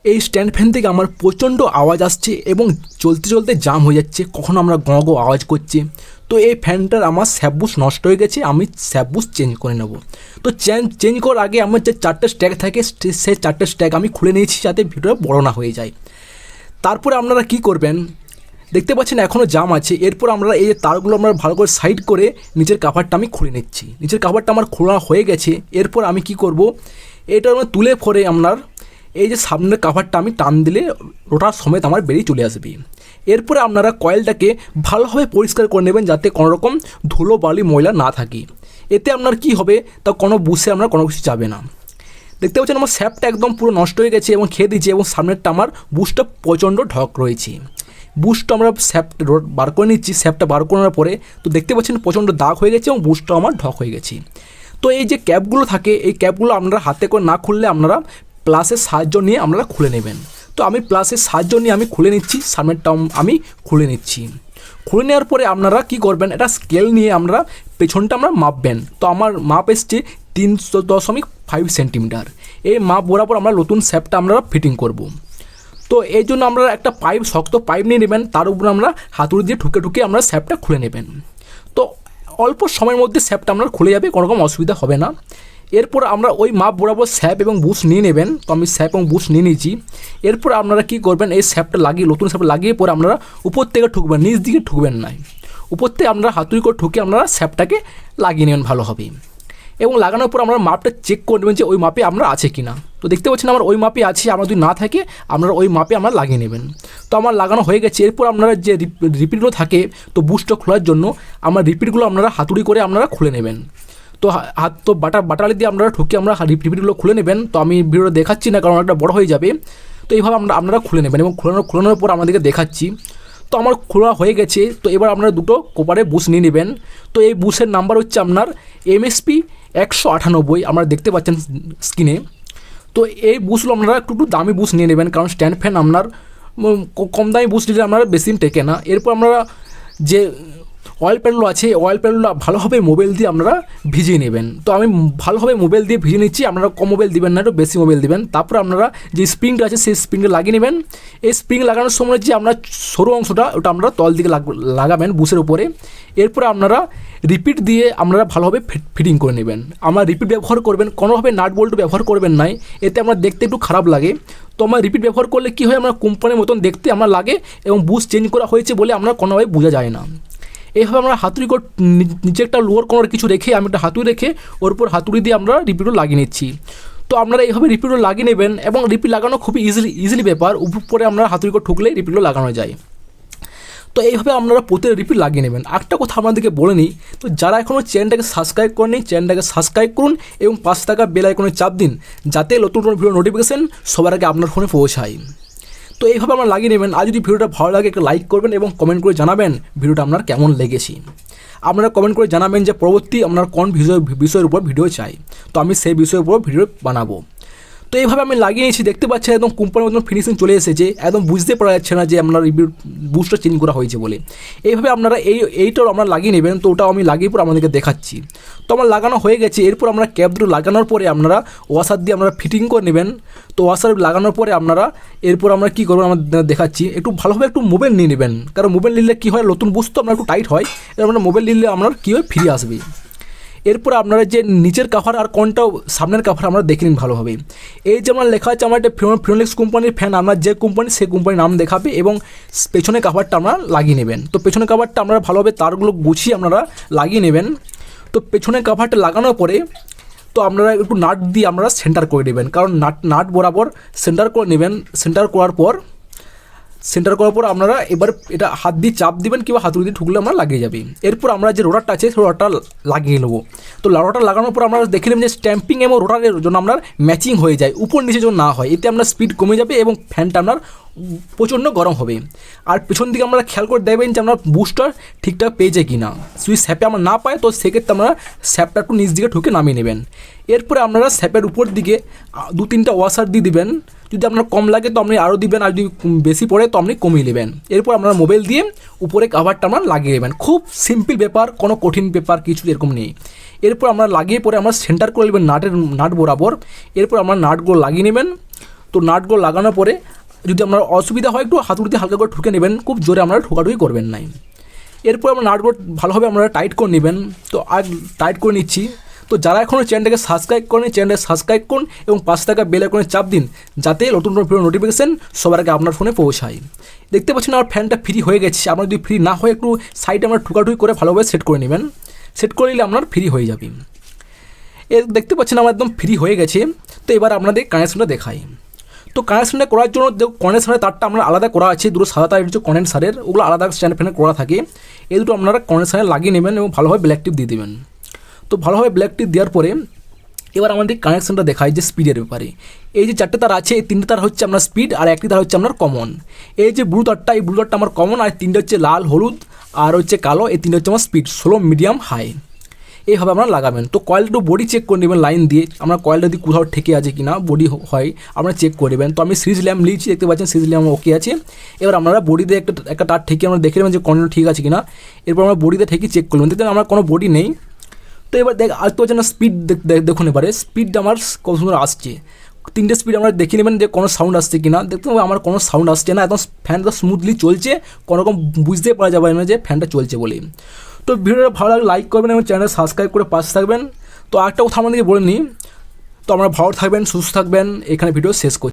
এই stand fan থেকে আমার প্রচণ্ড আওয়াজ আসছে এবং চলতে চলতে জাম হয়ে যাচ্ছে, কখনো আমরা গঁ গঁ আওয়াজ করছে। তো এই ফ্যানটার আমার স্যাপবুস নষ্ট হয়ে গেছে, আমি স্যাপবুস চেঞ্জ করে নেব। তো চেঞ্জ করার আগে আমার যে 4টে স্ট্যাক থাকে সেই 4টে স্ট্যাক আমি খুলে নিয়েছি যাতে ভিডিওটা বড় না হয়ে যায়। তারপরে আপনারা কি করবেন, দেখতে পাচ্ছেন এখনও জাম আছে। এরপর আমরা এই যে তারগুলো আমরা ভালো করে সাইড করে নিচের কাভারটা আমি খুলে নিচ্ছি। নিচের কাভারটা আমার খোলা হয়ে গেছে। এরপর আমি কি করব, এটা আমরা তুলে পরে আপনার এই যে সামনের কাভারটা আমি টান দিলে রোটার সমেত আমার বেরিয়ে চলে আসবে। এরপরে আপনারা কয়েলটাকে ভালোভাবে পরিষ্কার করে নেবেন যাতে কোনো রকম ধুলো বালি ময়লা না থাকে। এতে আপনার কি হবে, তা কোনো বুসে আপনার কোনো কিছু যাবে না। দেখতে পাচ্ছেন আমার স্যাপটা একদম পুরো নষ্ট হয়ে গেছে এবং খেয়ে দিয়েছে এবং সামনেরটা আমার বুসটা প্রচণ্ড ঢক রয়েছে। বুসটা আমরা স্যাপটা বার করে নিচ্ছি। স্যাপটা বার করার পরে তো দেখতে পাচ্ছেন প্রচণ্ড দাগ হয়ে গেছে এবং বুসটা আমার ঢক হয়ে গেছে। তো এই যে ক্যাপগুলো থাকে এই ক্যাপগুলো আপনারা হাতে করে না খুললে আপনারা প্লাসের সাহায্য নিয়ে আপনারা খুলে নেবেন। তো আমি প্লাসের সাহায্য নিয়ে আমি খুলে নিচ্ছি, সামনেরটা আমি খুলে নিচ্ছি। খুলে নেওয়ার পরে আপনারা কি করবেন, এটা স্কেল নিয়ে আপনারা পেছনটা আমরা মাপবেন। তো আমার মাপ এসছে 3.5 সেন্টিমিটার। এই মাপ বরাবর আমরা নতুন স্যাপটা আমরা ফিটিং করব। তো এই জন্য আমরা একটা পাইপ, শক্ত পাইপ নিয়ে নেবেন, তার উপর আমরা হাতুড়ি দিয়ে ঠুকে আমরা স্যাপটা খুলে নেবেন। তো অল্প সময়ের মধ্যে স্যাপটা আপনার খুলে যাবে, কোনো রকম অসুবিধা হবে না। এরপর আমরা ওই মাপ বরাবর স্যাপ এবং বুশ নিয়ে নেবেন। তো আমি স্যাপ এবং বুশ নিয়ে নিয়েছি। এরপর আপনারা কি করবেন, এই স্যাপটা লাগিয়ে নতুন স্যাপ লাগিয়ে পরে আপনারা উপর থেকে ঠুকবেন, নিচ দিকে ঠুকবেন না। উপর থেকে আপনারা হাতুড়ি করে ঠুকে আপনারা স্যাপটাকে লাগিয়ে নেবেন ভালোভাবে। এবং লাগানোর পর আমরা মাপটা চেক করে নেবেন যে ওই মাপে আমরা আছে কি না। তো দেখতে পাচ্ছেন আমার ওই মাপে আছে, আমার যদি না থাকে আপনারা ওই মাপে আমরা লাগিয়ে নেবেন। তো আমার লাগানো হয়ে গেছে। এরপর আপনারা যে রিপিটগুলো থাকে তো বুশটা খোলার জন্য আমার রিপিটগুলো আপনারা হাতুড়ি করে আপনারা খুলে নেবেন। তো বাটালি দিয়ে আপনারা ঠুকে আমরা রিপিটগুলো খুলে নেবেন। তো আমি ভিডিওটা দেখাচ্ছি না কারণ একটা বড় হয়ে যাবে। তো এইভাবে আপনারা খুলে নেবেন এবং খোলানোর পর আমাদেরকে দেখাচ্ছি। তো আমার খোলা হয়ে গেছে। তো এবার আপনারা দুটো কোপারে বুশ নিয়ে নেবেন। তো এই বুশের নাম্বার হচ্ছে আপনার MSP 198, আপনারা দেখতে পাচ্ছেন স্ক্রিনে। তো এই বুশগুলো আপনারা একটু দামি বুশ নিয়ে নেবেন, কারণ স্ট্যান্ড ফ্যান আপনার কম দামি বুশ নিলে আপনারা বেশি দিন টেকে না। এরপর আপনারা যে অয়েল প্যাডগুলো আছে অয়েল প্যাডগুলো ভালোভাবে মোবাইল দিয়ে আপনারা ভিজিয়ে নেবেন। তো আমি ভালোভাবে মোবাইল দিয়ে ভিজিয়ে নিচ্ছি, আপনারা কম মোবাইল দিবেন না, একটু বেশি মোবাইল দিবেন। তারপর আপনারা যে স্প্রিংটা আছে সেই স্প্রিংটা লাগিয়ে নেবেন। এই স্প্রিং লাগানোর সময় যে আপনার সরু অংশটা ওটা আপনারা তল দিকে লাগাবেন বুশের উপরে। এরপরে আপনারা রিপিট দিয়ে আপনারা ভালোভাবে ফিটিং করে নেবেন। আমরা রিপিট ব্যবহার করবেন, কোনোভাবে নাট বল্টু ব্যবহার করবেন নাই, এতে আমরা দেখতে একটু খারাপ লাগে। তো আমরা রিপিট ব্যবহার করলে কী হয়, আমরা কোম্পানির মতন দেখতে আমরা লাগে এবং বুশ চেঞ্জ করা হয়েছে বলে আমরা কোনোভাবে বোঝা যায় না। এইভাবে আমরা হাতুড়ি করে নিচে একটা লোয়ার করার কিছু রেখে আমি একটা হাতুড়ি রেখে ওর উপর হাতুড়ি দিয়ে আমরা রিপিটও লাগিয়ে নিচ্ছি। তো আপনারা এইভাবে রিপিটও লাগিয়ে নেবেন এবং রিপিট লাগানো খুবই ইজিলি ব্যাপার। উপরে আমরা হাতুড়ি করে ঠুকলে রিপিটও লাগানো যায়। তো এইভাবে আপনারা প্রতিটা রিপিট লাগিয়ে নেবেন। একটা কথা আপনাদেরকে বলে নিই, তো যারা এখনও চ্যানেলটাকে সাবস্ক্রাইব করেনি চ্যানেলটাকে সাবস্ক্রাইব করুন এবং 5 টাকা বেল আইকনে চাপ দিন যাতে নতুন ভিডিও নোটিফিকেশন সবার আগে আপনার ফোনে পৌঁছায়। তো এইভাবে আমরা লাগিয়ে নেবেন। আর যদি ভিডিওটা ভালো লাগে একটা লাইক করবেন এবং কমেন্ট করে জানাবেন ভিডিওটা আপনার কেমন লেগেছে। আপনারা কমেন্ট করে জানাবেন যে পরবর্তী আপনার কোন বিষয়ের উপর ভিডিও চাই, তো আমি সেই বিষয়ের উপর ভিডিও বানাবো। তো এইভাবে আমি লাগিয়ে নিয়েছি, দেখতে পাচ্ছেন একদম কোম্পানির মতন ফিনিশিং চলে এসেছে, একদম বুঝতে পারা যাচ্ছে না যে আপনার বুশটা চেঞ্জ করা হয়েছে বলে। এইভাবে আপনারা এইটাও আমরা লাগিয়ে নেবেন। তো ওটাও আমি লাগিয়ে পর আমাদেরকে দেখাচ্ছি। তো আমার লাগানো হয়ে গেছে। এরপর আমরা ক্যাপ দুটো লাগানোর পরে আপনারা ওয়াশার দিয়ে আপনারা ফিটিং করে নেবেন। তো ওয়াশার লাগানোর পরে আপনারা এরপর আমরা কী করবো আমরা দেখাচ্ছি। একটু ভালোভাবে একটু মোবাইল নিয়ে নেবেন, কারণ মোবাইল নিলে কী হয়, নতুন বুশ তো আপনার একটু টাইট হয়, আপনারা মোবাইল নিলে আপনার কী হয় ফিরে আসবে। এরপর আপনারা যে নিচের কাভার আর কোনটাও সামনের কাভার আমরা দেখে নিন ভালোভাবে। এই যে আমার লেখা আছে আমার একটা ফিনোলেক্স কোম্পানির ফ্যান, আমরা যে কোম্পানি সেই কোম্পানির নাম দেখাবে এবং পেছনের কাভারটা আমরা লাগিয়ে নেবেন। তো পেছনের কাভারটা আপনারা ভালোভাবে তারগুলো গুছিয়ে আপনারা লাগিয়ে নেবেন। তো পেছনের কাভারটা লাগানোর পরে তো আপনারা একটু নাট দিয়ে আপনারা সেন্টার করে নেবেন, কারণ নাট বরাবর সেন্টার করে নেবেন। সেন্টার করার পর আপনারা এবার এটা হাত দিয়ে চাপ দিবেন কিংবা হাতুড়ি দিয়ে ঠুকলে আমরা লাগিয়ে যাবে। এরপর আমরা যে রোটারটা আছে সেই রোটারটা লাগিয়ে নেবো। তো রোটার লাগানোর পর আমরা দেখে নেবেন যে স্ট্যাম্পিং এবং রোটারের জন্য আপনার ম্যাচিং হয়ে যায়, উপর নিচে যেন না হয়, এতে আপনার স্পিড কমে যাবে এবং ফ্যানটা আপনার প্রচণ্ড গরম হবে। আর পেছন দিকে আমরা খেয়াল করে দেখবেন যে আপনার বুস্টার ঠিকঠাক পেয়েছে কি না। যদি স্যাপে আমরা না পাই তো সেক্ষেত্রে আমরা স্যাপটা একটু নিচ দিকে ঠুকে নামিয়ে নেবেন। এরপরে আপনারা স্যাপের উপর দিকে 2-3টা ওয়াশার দিয়ে দিবেন। যদি আপনার কম লাগে তো আপনি আরও দিবেন, আর যদি বেশি পড়ে তো আপনি কমিয়ে নেবেন। এরপর আপনারা মোবাইল দিয়ে উপরে কাভারটা আমরা লাগিয়ে নেবেন। খুব সিম্পল ব্যাপার, কোনো কঠিন ব্যাপার কিছু এরকম নেই। এরপর আমরা লাগিয়ে পরে আমরা সেন্টার করে নেবেন নাট বরাবর। এরপর আমরা নাটগুলো লাগিয়ে নেবেন। তো নাটগুলো লাগানোর পরে যদি আপনার অসুবিধা হয় একটু হাতুড়িতে হালকা করে ঠুকে নেবেন, খুব জোরে আপনারা ঠোকাঠুকি করবেন না। এরপর আমরা নাটগুলো ভালোভাবে আপনারা টাইট করে নেবেন। তো আর টাইট করে নিচ্ছি। তো যারা এখনও চ্যানেলটাকে সাবস্ক্রাইব করেন, চ্যানেলটাকে সাবস্ক্রাইব করুন এবং পাশে থাকা বেল আইকনে চাপ দিন, যাতে নতুন নতুন ভিডিও নোটিফিকেশন সবার আগে আপনার ফোনে পৌঁছায়। দেখতে পাচ্ছেন আমার ফ্যানটা ফ্রি হয়ে গেছে। আপনার যদি ফ্রি না হয় একটু সাইডে আমরা ঠুকাঠুকি করে ভালোভাবে সেট করে নেবেন। সেট করে নিলে আপনার ফ্রি হয়ে যাবে। দেখতে পাচ্ছেন আমার একদম ফ্রি হয়ে গেছে। তো এবার আপনাদের কানেকশনটা দেখাই। তো কানেকশনটা করার জন্য কন্ডেন্সারের তারটা আমরা আলাদা করা আছে, দুটো সাদা তার হচ্ছে কন্ডেন্সারের, ওগুলো আলাদা স্ট্যান্ড ফ্যানে করা থাকে। এই দুটো আপনারা কন্ডেন্সারে লাগিয়ে নেবেন এবং ভালোভাবে ব্ল্যাক টিপ দিয়ে দেবেন। তো ভালোভাবে ব্ল্যাক টিপ দেওয়ার পরে এবার আমাদের কানেকশনটা দেখায় যে স্পিডের ব্যাপারে। এই যে 4টে তার আছে, এই 3টে তার হচ্ছে আপনার স্পিড আর একটি তার হচ্ছে আপনার কমন। এই যে ব্লু তারটা, এই ব্লু তারটা আমার কমন, আর 3টে হচ্ছে লাল, হলুদ আর হচ্ছে কালো, এই 3টে হচ্ছে আমার স্পিড, স্লো, মিডিয়াম, হাই। এইভাবে আপনারা লাগাবেন। তো কয়েলটা একটু বডি চেক করে নেবেন লাইন দিয়ে, আমরা কয়েলটা যদি কোথাও ঠেকে আছে কিনা, বডি হয় আপনারা চেক করে নেবেন। তো আমি সিরিজ ল্যাম্প নিয়েছি, দেখতে পাচ্ছেন সিরিজ ল্যাম্প ওকে আছে। এবার আপনারা বডিতে একটা তার ঠেকে আমরা দেখে নেবেন যে কন্টিনিউ ঠিক আছে কিনা। এরপর আমরা বডিতে ঠেকে চেক করবেন, দেখবেন আমার কোনো বডি নেই। তো এবার আর তো হচ্ছে না স্পিড দেখুন, এবারে স্পিডটা আমার কত সুন্দর আসছে। 3টে স্পিড আমরা দেখে নেবেন যে কোনো সাউন্ড আসছে কিনা। দেখতে হবে আমার কোনো সাউন্ড আসছে না, একদম ফ্যানটা স্মুথলি চলছে, কোনোরকম বুঝতে পারা যাবে না যে ফ্যানটা চলছে বলে। তো ভিডিওটা ভালো লাগলে লাইক করবেন এবং চ্যানেল সাবস্ক্রাইব করে পাশে থাকবেন। তো আরেকটা কথা আমাদেরকে বলে নিই। তো আমরা ভালো থাকবেন, সুস্থ থাকবেন, এখানে ভিডিও শেষ করছি।